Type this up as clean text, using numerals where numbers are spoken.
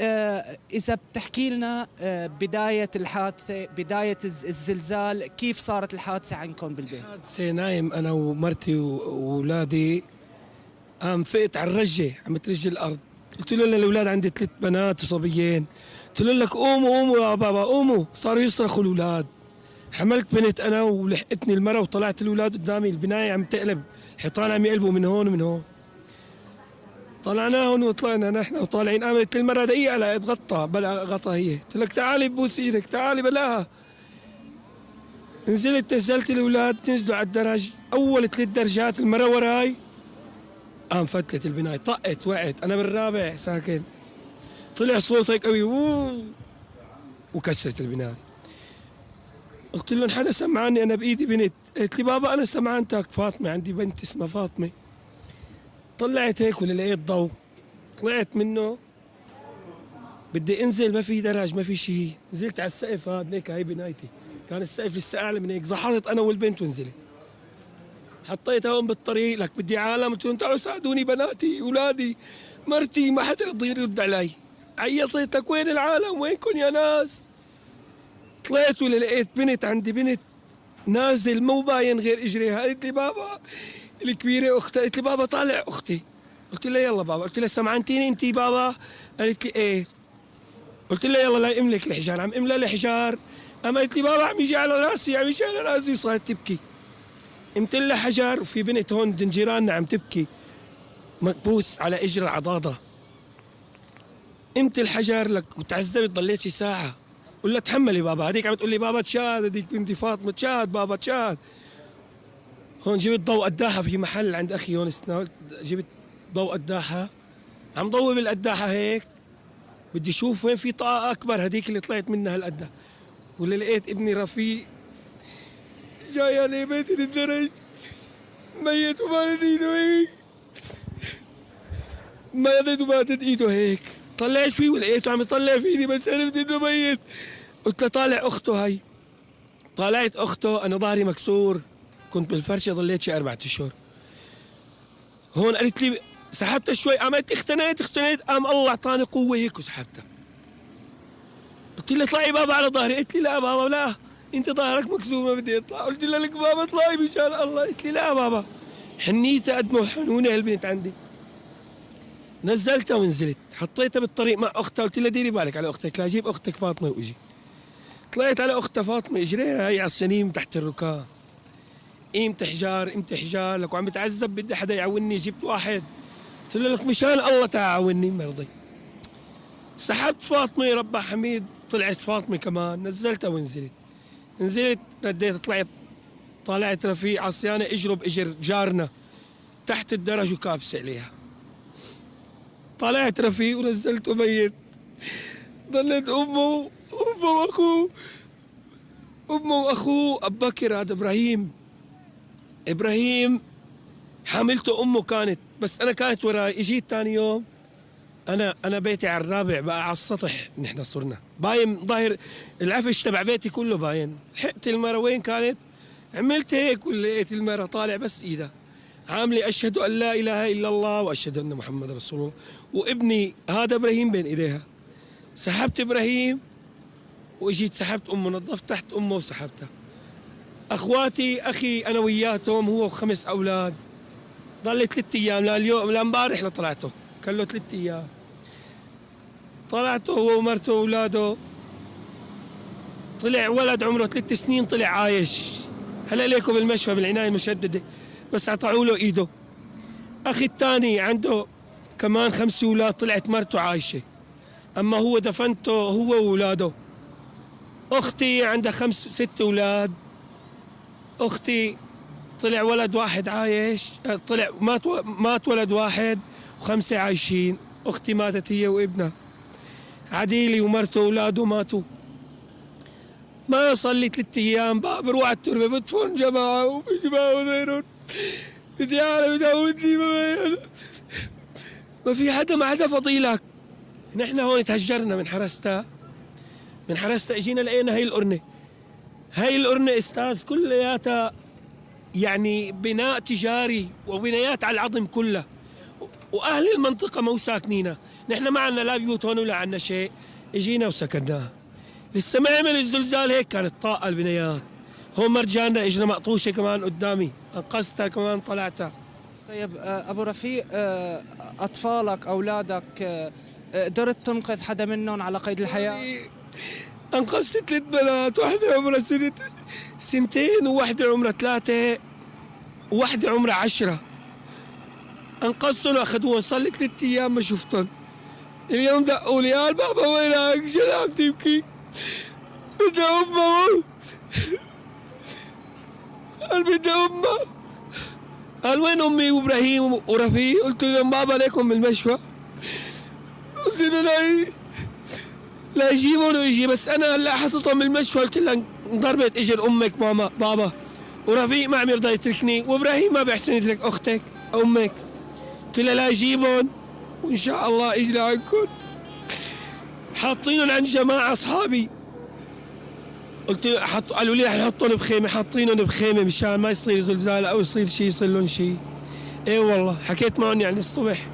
إذا بتحكي لنا بداية الحادثة، بداية الزلزال، كيف صارت الحادثة عندكم بالبيت؟ حادثة نايم أنا ومرتي وأولادي، قام فقت على الرجة عم ترجي الأرض. قلت له للأولاد عندي 3 بنات وصبيين، قلت له لك قوموا قوموا يا بابا قوموا. صاروا يصرخوا الأولاد، حملت بنت أنا ولحقتني المرة وطلعت الأولاد قدامي، البناية عم تقلب، حيطان عم يقلبوا من هون ومن هون. طلعناهم وطلعنا نحن وطالعين، قامت المرة دقيقة لقيت غطى، بلا غطى هي. قلت لك تعالي ببوس ايدك تعالي بلاها. نزلت الاولاد نزلوا على الدرج، اول 3 درجات المرة وراي، قام فتلت البناية، طقت وقعت، انا بالرابع ساكن، طلع صوت هيك قوي وكسرت البناية. قلت لهم حدا سمعني، انا بايدي بنت. قالت لي بابا انا سمعانتك، فاطمة عندي بنت اسمها فاطمة. طلعت هيك ولا لقيت ضوء، طلعت منه بدي انزل، ما في درج ما في شيء، نزلت على السقف هذا ليك، هاي بنايتي، كان السقف لسه اعلى من هيك، زحطت انا والبنت ونزلت، حطيتها هون بالطريق. لك بدي عالم، قلت لهم تعالوا ساعدوني بناتي اولادي مرتي، ما حدا رضي يرد علي. عيطت لك وين العالم وينكم يا ناس. طلعت ولا لقيت بنت، عندي بنت نازل مو باين غير اجريها. قالت لي بابا، الكبيره اختها، قالت لي بابا طالع اختي. قلت لها يلا بابا، قلت لها سمعانتيني انت بابا؟ قالت لي ايه. قلت لها يلا لا املك الحجار، عم املى الحجار، قام قالت لي بابا عم يجي على راسي عم يجي على راسي، وصارت تبكي. قمت لها حجر، وفي بنت هون من جيراننا عم تبكي مكبوس على اجر العضاضه. قمت الحجر لك وتعذبت، ضليت شي ساعه. قلت لها تحملي بابا، هذيك عم تقول لي بابا تشاهد، هذيك بنتي فاطمه تشاهد بابا تشاهد. هون جبت ضوء قداحه في محل عند اخي هون جبت ضوء قداحه، عم ضوي بالقداحه هيك، بدي اشوف وين في طاقه اكبر، هذيك اللي طلعت منها هالقدة. ولا لقيت ابني رفيق جاي على بيتي الدرج ميت وماتت ايده هيك، ماتت وماتت ايده هيك. طلعت فيه ولقيته عم يطلع فيني، بس عرفت انه ميت. قلت له طالع اخته هي. طلعت اخته، انا ظهري مكسور، كنت بالفرشه ضليت شي 4 اشهر. هون قالت لي سحبتها شوي، عملت اختنيت، قام الله اعطاني قوه هيك وسحبتها. قلت لها اطلعي بابا على ظهري. قلت لي لا بابا لا، انت ظهرك مكسور ما بدي اطلع. قلت لها لك بابا اطلعي مشان الله. قلت لي لا بابا، حنيتها قد ما حنونه هالبنت عندي. نزلتها ونزلت، حطيتها بالطريق مع اختها، قلت لها ديري بالك على اختك، لا جيب اختك فاطمه واجي. طلعت على اختها فاطمه، اجريها هي على السنين تحت الركاب، قيمت حجار لك، وعم بتعذب بدي حدا يعاوني. جبت واحد قلت له لك مشان الله تعال عاوني، ما رضي. سحبت فاطمه ربها حميد، طلعت فاطمه كمان، نزلتها نزلت رديت، طلعت رفيق عصيانه اجرب اجر جارنا تحت الدرج وكابس عليها. طلعت رفيق ونزلته ميت. ضلت امه واخوه ابو بكر، هذا ابراهيم حاملته امه كانت، بس انا كانت وراي. اجيت ثاني يوم، انا بيتي على الرابع بقى على السطح، نحن صرنا باين ظاهر العفش تبع بيتي كله باين. لحقت المره وين كانت، عملت هيك ولقيت المره طالع بس ايدها عامله اشهد ان لا اله الا الله واشهد ان محمد رسول الله، وابني هذا ابراهيم بين ايديها. سحبت ابراهيم واجيت سحبت امه، نظفت تحت امه وسحبتها. اخواتي اخي انا وياتهم، هو و5 اولاد، ضل 3 ايام لليوم لامبارح لطلعته، كان له 3 ايام. طلعته هو ومرته واولاده، طلع ولد عمره 3 سنين طلع عايش، هلا ليكم بالمشفى بالعنايه المشدده، بس قطعوا له ايده. اخي الثاني عنده كمان 5 اولاد، طلعت مرته عايشه، اما هو دفنته هو واولاده. اختي عندها 6 اولاد، اختي طلع ولد واحد عايش، طلع مات ولد واحد و5 عايشين. اختي ماتت هي وابنها. عديلي ومرته واولاده ماتوا. ما يصل لي 3 ايام بقى بروح على التربه بدفن جماعه وبجماعه وغيرهم. بدي اعلم بداودني ما في حدا، ما حدا فضيلك. نحن هون تهجرنا من حرستها اجينا لقينا هي القرنه استاذ كلياتها يعني بناء تجاري وبنايات على العظم كلها، واهل المنطقه مو ساكنينها. نحن ما عندنا لا بيوت هون ولا عندنا شيء، اجينا وسكناها. لسه ما عمل الزلزال هيك كانت طاقة البنايات. هون مرجاننا اجنا مقطوشه كمان قدامي، انقذتها كمان طلعتها. طيب ابو رفيق، اطفالك اولادك قدرت تنقذ حدا منهم على قيد الحياه؟ انقذت 3 بنات، واحدة عمرها سنتين وواحدة عمرها 3 وواحدة عمرها 10. انقذتهم واخذوهم، صار لي 3 ايام ما شفتهم. اليوم دقوا لي قال بابا وينك؟ شو عم تبكي؟ بدي امه. قال بدي امه. قال وين امي وابراهيم ورفيق؟ قلت لهم بابا ليكم بالمشفى. قلت له لا يجيبون ويجي، بس انا هلا حطيتهم بالمشفى. قلت لها انضربت اجر امك ماما بابا، ورفيق ما عم يرضى يتركني، وابراهيم ما بيحسن يترك اختك امك. قلت لها لا يجيبون وان شاء الله اجي لعندكم. حاطينهم عند جماعه اصحابي. قلت له قالوا لي رح نحطهم بخيمه، حاطينهم بخيمه مشان ما يصير زلزال او يصير شيء يصير لهم شيء. ايه والله حكيت معهم يعني الصبح.